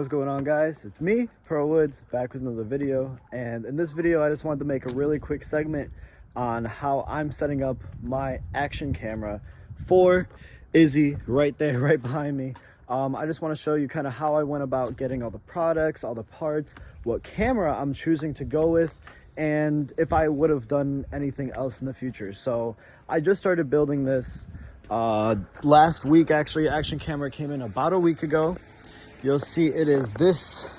What's going on, guys? It's me, Pearl Woods, back with another video. And in this video, I just wanted to make a really quick segment on how I'm setting up my action camera for Izzy right there, right behind me. I just want to show you kind of how I went about getting all the products, all the parts, what camera I'm choosing to go with, and if I would have done anything else in the future. So I just started building this last week. Actually, action camera came in about a week ago. You'll see it is this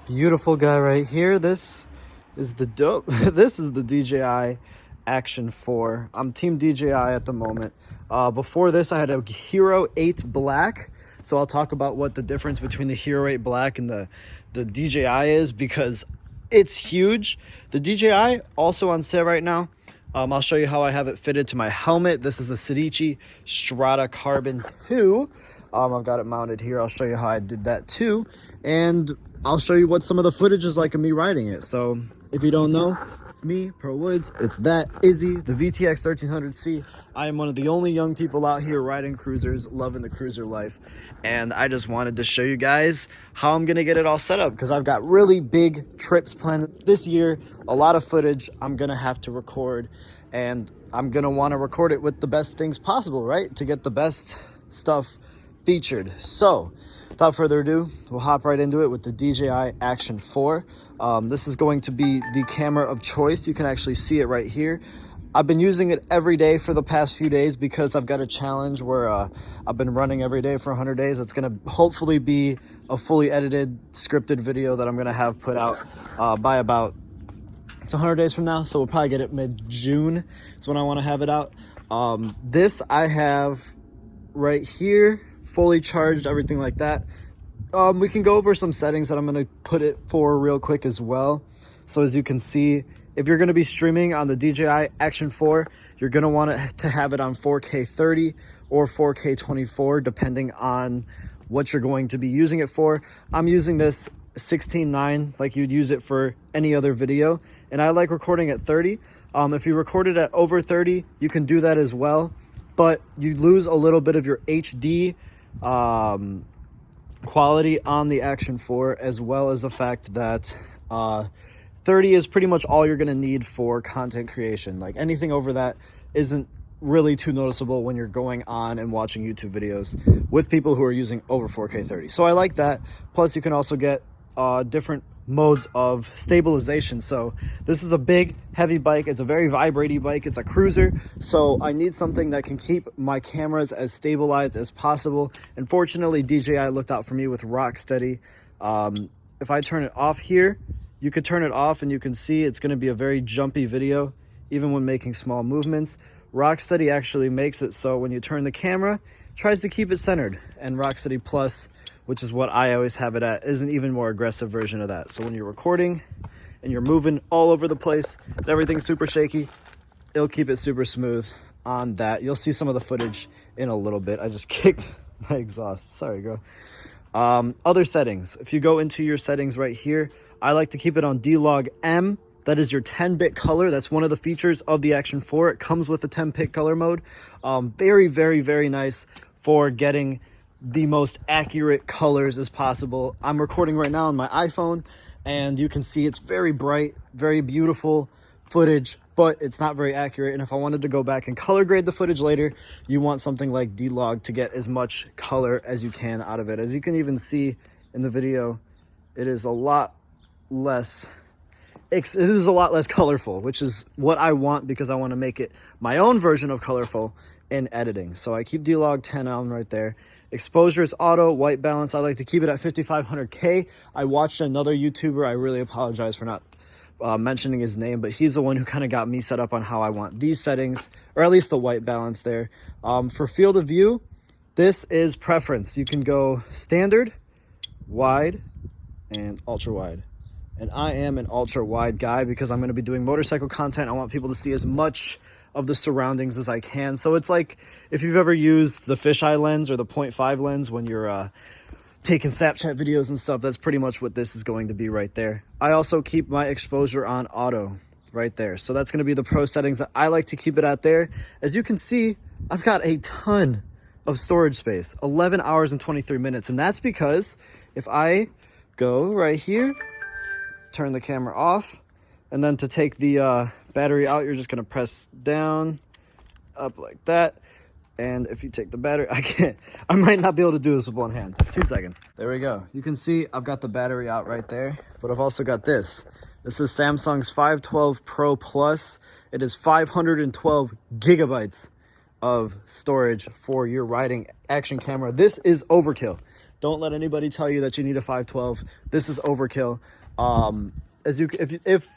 beautiful guy right here. This is the dope. This is the DJI Action 4. I'm team DJI at the moment. Before this, I had a Hero 8 Black. So I'll talk about what the difference between the Hero 8 Black and the DJI is, because it's huge. The DJI also on sale right now. I'll show you how I have it fitted to my helmet. This is a Sedici Strata Carbon 2. I've got it mounted here. I'll show you how I did that too. And I'll show you what some of the footage is like of me riding it. So if you don't know, it's me, Pearl Woods. It's that Izzy, the VTX 1300C. I am one of the only young people out here riding cruisers, loving the cruiser life. And I just wanted to show you guys how I'm gonna get it all set up, because I've got really big trips planned this year, a lot of footage I'm gonna have to record, and I'm gonna wanna record it with the best things possible, right? To get the best stuff featured. So without further ado, we'll hop right into it with the DJI Action 4. This is going to be the camera of choice. You can actually see it right here. I've been using it every day for the past few days because I've got a challenge where I've been running every day for 100 days. It's going to hopefully be a fully edited, scripted video that I'm going to have put out by about, it's 100 days from now. So we'll probably get it mid-June. That's when I want to have it out. This I have right here, fully charged, everything like that. We can go over some settings that I'm going to put it for real quick as well. So as you can see, if you're going to be streaming on the DJI Action 4, you're going to want to have it on 4K 30 or 4K 24, depending on what you're going to be using it for. I'm using this 16:9 like you'd use it for any other video, and I like recording at 30. If you record it at over 30, you can do that as well, but you lose a little bit of your HD quality on the Action 4, as well as the fact that 30 is pretty much all you're going to need for content creation. Like anything over that isn't really too noticeable when you're going on and watching YouTube videos with people who are using over 4K 30. So I like that. Plus you can also get different modes of stabilization. So this is a big, heavy bike. It's a very vibrating bike. It's a cruiser. So I need something that can keep my cameras as stabilized as possible. And fortunately, DJI looked out for me with Rocksteady. If I turn it off here, you could turn it off and you can see it's going to be a very jumpy video, even when making small movements. Rocksteady actually makes it so when you turn the camera, it tries to keep it centered. And Rocksteady Plus, which is what I always have it at, is an even more aggressive version of that. So when you're recording and you're moving all over the place and everything's super shaky, it'll keep it super smooth on that. You'll see some of the footage in a little bit. I just kicked my exhaust. Sorry, girl. Other settings. If you go into your settings right here, I like to keep it on D-Log M. That is your 10-bit color. That's one of the features of the Action 4. It comes with a 10-bit color mode. Very, very, very nice for getting the most accurate colors as possible. I'm recording right now on my iPhone, and you can see it's very bright, very beautiful footage, but it's not very accurate. And if I wanted to go back and color grade the footage later, you want something like D-Log to get as much color as you can out of it. As you can even see in the video, it is a lot less colorful, which is what I want, because I want to make it my own version of colorful in editing. So I keep D-Log 10 on right there. Exposure is auto. White balance, I like to keep it at 5500K. I watched another YouTuber, I really apologize for not mentioning his name, but he's the one who kind of got me set up on how I want these settings, or at least the white balance there. For field of view, this is preference. You can go standard, wide, and ultra wide. And I am an ultra wide guy because I'm going to be doing motorcycle content. I want people to see as much of the surroundings as I can. So it's like if you've ever used the fisheye lens or the 0.5 lens when you're taking Snapchat videos and stuff, that's pretty much what this is going to be right there. I also keep my exposure on auto right there. So that's going to be the pro settings that I like to keep it at there. As you can see, I've got a ton of storage space, 11 hours and 23 minutes. And that's because if I go right here, turn the camera off, and then to take the battery out, you're just gonna press down, up like that. And if you take the battery, I might not be able to do this with one hand. 2 seconds. There we go. You can see I've got the battery out right there, but I've also got this. This is Samsung's 512 Pro Plus. It is 512 gigabytes of storage for your riding action camera. This is overkill. Don't let anybody tell you that you need a 512. This is overkill. If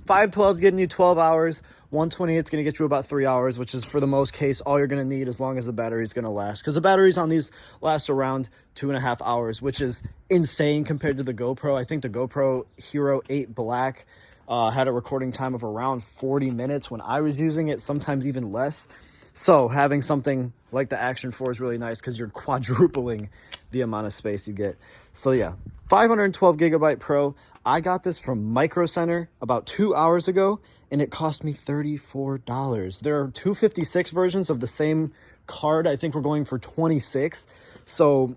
512 is getting you 12 hours, 128 is going to get you about 3 hours, which is for the most case all you're going to need as long as the battery is going to last. Because the batteries on these last around 2.5 hours, which is insane compared to the GoPro. I think the GoPro Hero 8 Black had a recording time of around 40 minutes when I was using it, sometimes even less. So having something like the Action 4 is really nice because you're quadrupling the amount of space you get. So yeah, 512 gigabyte Pro. I got this from Micro Center about 2 hours ago, and it cost me $34. There are 256 versions of the same card. I think we're going for 26. So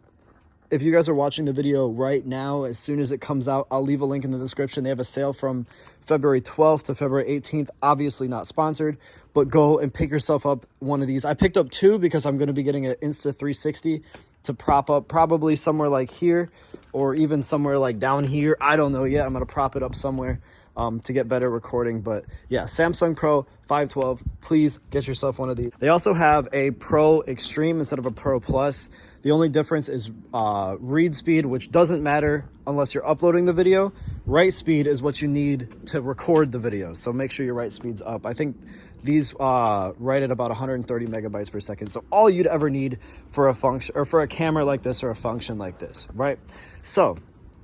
if you guys are watching the video right now, as soon as it comes out, I'll leave a link in the description. They have a sale from February 12th to February 18th. Obviously not sponsored, but go and pick yourself up one of these. I picked up two because I'm going to be getting an Insta360 to prop up probably somewhere like here or even somewhere like down here. I don't know yet. I'm going to prop it up somewhere to get better recording. But yeah, Samsung Pro 512, please get yourself one of these. They also have a Pro Extreme instead of a Pro Plus. The only difference is read speed, which doesn't matter unless you're uploading the video. Write speed is what you need to record the video. So make sure your write speed's up. I think these write at about 130 megabytes per second. So all you'd ever need for a function or for a camera like this or a function like this, right? So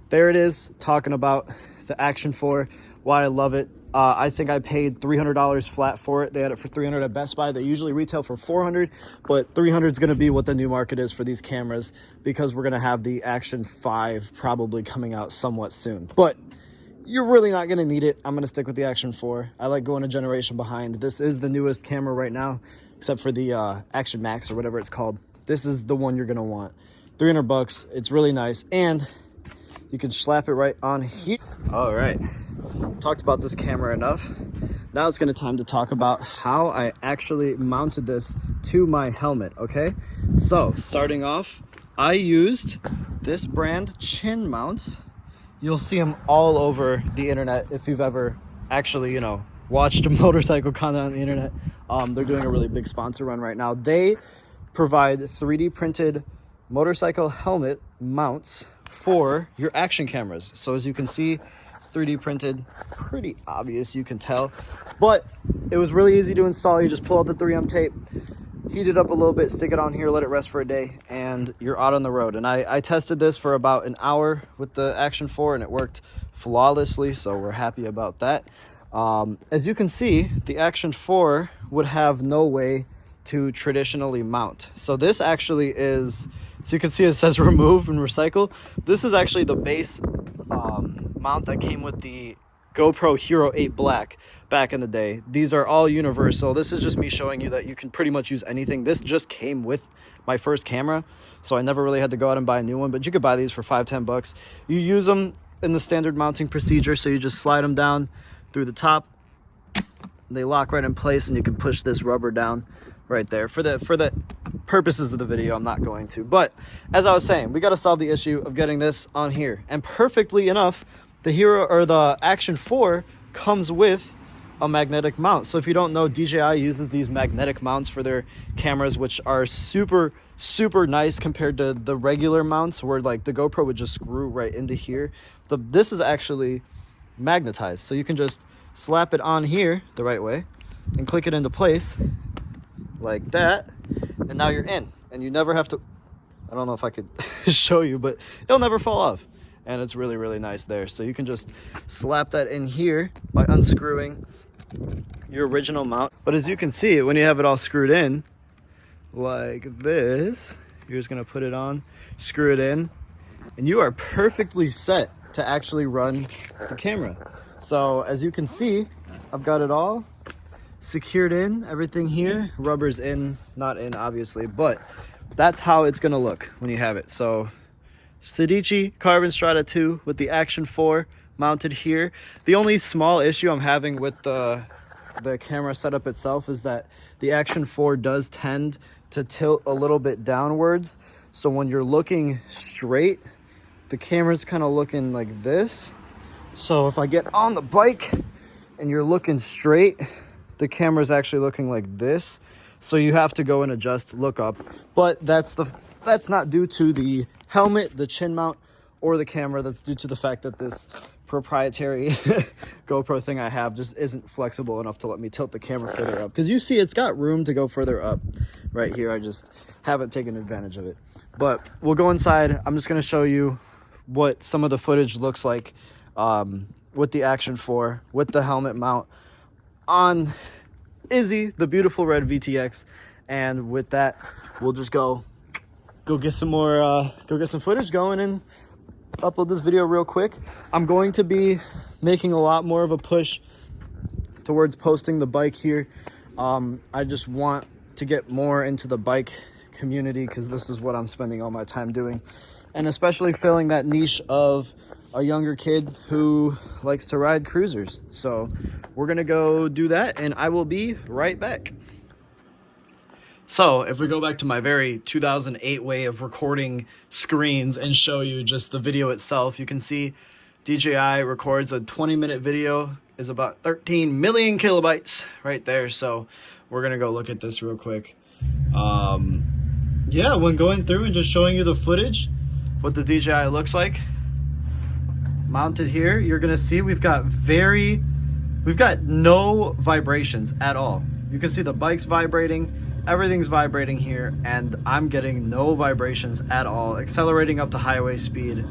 there it is, talking about the Action 4, why I love it. I think I paid $300 flat for it. They had it for $300 at Best Buy. They usually retail for $400, but $300 is going to be what the new market is for these cameras because we're going to have the Action 5 probably coming out somewhat soon. But you're really not going to need it. I'm going to stick with the Action 4. I like going a generation behind. This is the newest camera right now, except for the Action Max or whatever it's called. This is the one you're going to want. $300. It's really nice, and you can slap it right on here. All right. Talked about this camera enough. Now it's gonna time to talk about how I actually mounted this to my helmet, okay? So starting off, I used this brand ChinMounts. You'll see them all over the internet if you've ever actually, watched motorcycle content on the internet. They're doing a really big sponsor run right now. They provide 3D printed motorcycle helmet mounts for your action cameras. So as you can see, 3D printed, pretty obvious, you can tell, but it was really easy to install. You just pull out the 3M tape, heat it up a little bit, stick it on here, let it rest for a day, and you're out on the road. And I tested this for about an hour with the Action 4, and it worked flawlessly, so we're happy about that. As you can see, the Action 4 would have no way to traditionally mount. So this actually is, so you can see it says remove and recycle. This is actually the base mount that came with the GoPro Hero 8 Black back in the day. These are all universal. This is just me showing you that you can pretty much use anything. This just came with my first camera, so I never really had to go out and buy a new one, but you could buy these for $5-10. You use them in the standard mounting procedure, so you just slide them down through the top. They lock right in place, and you can push this rubber down right there. For the purposes of the video, I'm not going to. But as I was saying, we got to solve the issue of getting this on here. And perfectly enough, the Hero or the Action 4 comes with a magnetic mount. So if you don't know, DJI uses these magnetic mounts for their cameras, which are super nice compared to the regular mounts where like the GoPro would just screw right into here. This is actually magnetized, so you can just slap it on here the right way and click it into place like that, and now you're in, and you never have to, I don't know if I could show you, but it'll never fall off. And it's really nice there. So you can just slap that in here by unscrewing your original mount. But as you can see, when you have it all screwed in like this, you're just gonna put it on, screw it in, and you are perfectly set to actually run the camera. So as you can see, I've got it all secured in, everything here. Rubber's in, not in obviously, but that's how it's gonna look when you have it. So SSD Carbon Strata 2 with the Action 4 mounted here. The only small issue I'm having with the camera setup itself is that the Action 4 does tend to tilt a little bit downwards. So when you're looking straight, the camera's kind of looking like this. So if I get on the bike and you're looking straight, the camera's actually looking like this. So you have to go and adjust, look up. But that's not due to the helmet, the chin mount, or the camera. That's due to the fact that this proprietary GoPro thing I have just isn't flexible enough to let me tilt the camera further up. Because you see it's got room to go further up right here. I just haven't taken advantage of it. But we'll go inside. I'm just going to show you what some of the footage looks like with the Action 4, with the helmet mount on Izzy, the beautiful red VTX. And with that, we'll just go get some more, go get some footage going and upload this video real quick. I'm going to be making a lot more of a push towards posting the bike here. I just want to get more into the bike community because this is what I'm spending all my time doing, and especially filling that niche of a younger kid who likes to ride cruisers. So we're gonna go do that and I will be right back. So if we go back to my very 2008 way of recording screens and show you just the video itself, you can see DJI records a 20-minute video, is about 13 million kilobytes right there. So we're gonna go look at this real quick. Yeah, when going through and just showing you the footage, what the DJI looks like mounted here, you're gonna see we've got no vibrations at all. You can see the bike's vibrating. Everything's vibrating here, and I'm getting no vibrations at all. Accelerating up to highway speed,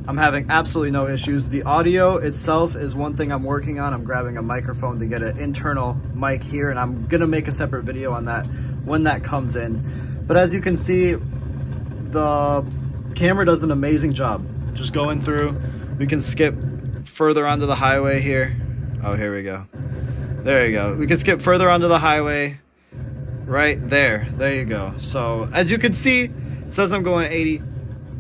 I'm having absolutely no issues. The audio itself is one thing I'm working on. I'm grabbing a microphone to get an internal mic here, and I'm gonna make a separate video on that when that comes in. But as you can see, the camera does an amazing job just going through. We can skip further onto the highway here. Oh, here we go. There you go. We can skip further onto the highway. Right there you go. So as you can see, it says I'm going 80.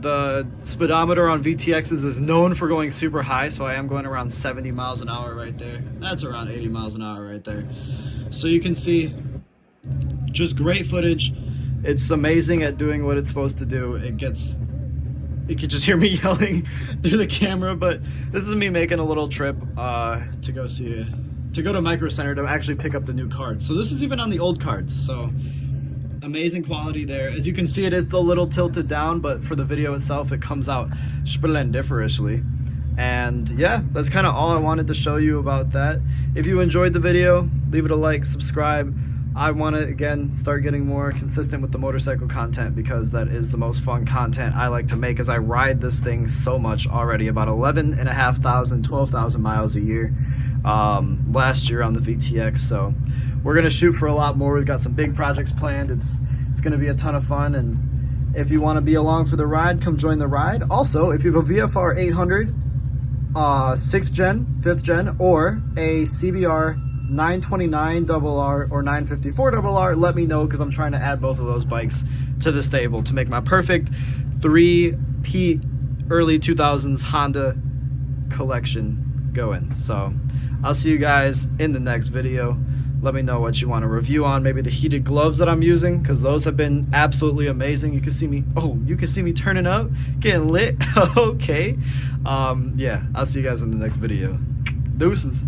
The speedometer on VTXs is known for going super high, so I am going around 70 miles an hour right there. That's around 80 miles an hour right there. So you can see just great footage. It's amazing at doing what it's supposed to do. You could just hear me yelling through the camera, but this is me making a little trip to go to Micro Center to actually pick up the new cards. So this is even on the old cards. So amazing quality there. As you can see, it is a little tilted down, but for the video itself, it comes out splendiferously. And yeah, that's kind of all I wanted to show you about that. If you enjoyed the video, leave it a like, subscribe. I want to, again, start getting more consistent with the motorcycle content because that is the most fun content I like to make as I ride this thing so much already. About 11,500, 12,000 miles a year last year on the VTX. So we're going to shoot for a lot more. We've got some big projects planned. It's going to be a ton of fun. And if you want to be along for the ride, come join the ride. Also, if you have a VFR 800, 6th gen, 5th gen, or a CBR 929RR or 954RR, let me know because I'm trying to add both of those bikes to the stable to make my perfect 3-peat early 2000s Honda collection going. So I'll see you guys in the next video. Let me know what you want to review on, maybe the heated gloves that I'm using, because those have been absolutely amazing. You can see me turning up, getting lit. Okay. Yeah, I'll see you guys in the next video. Deuces.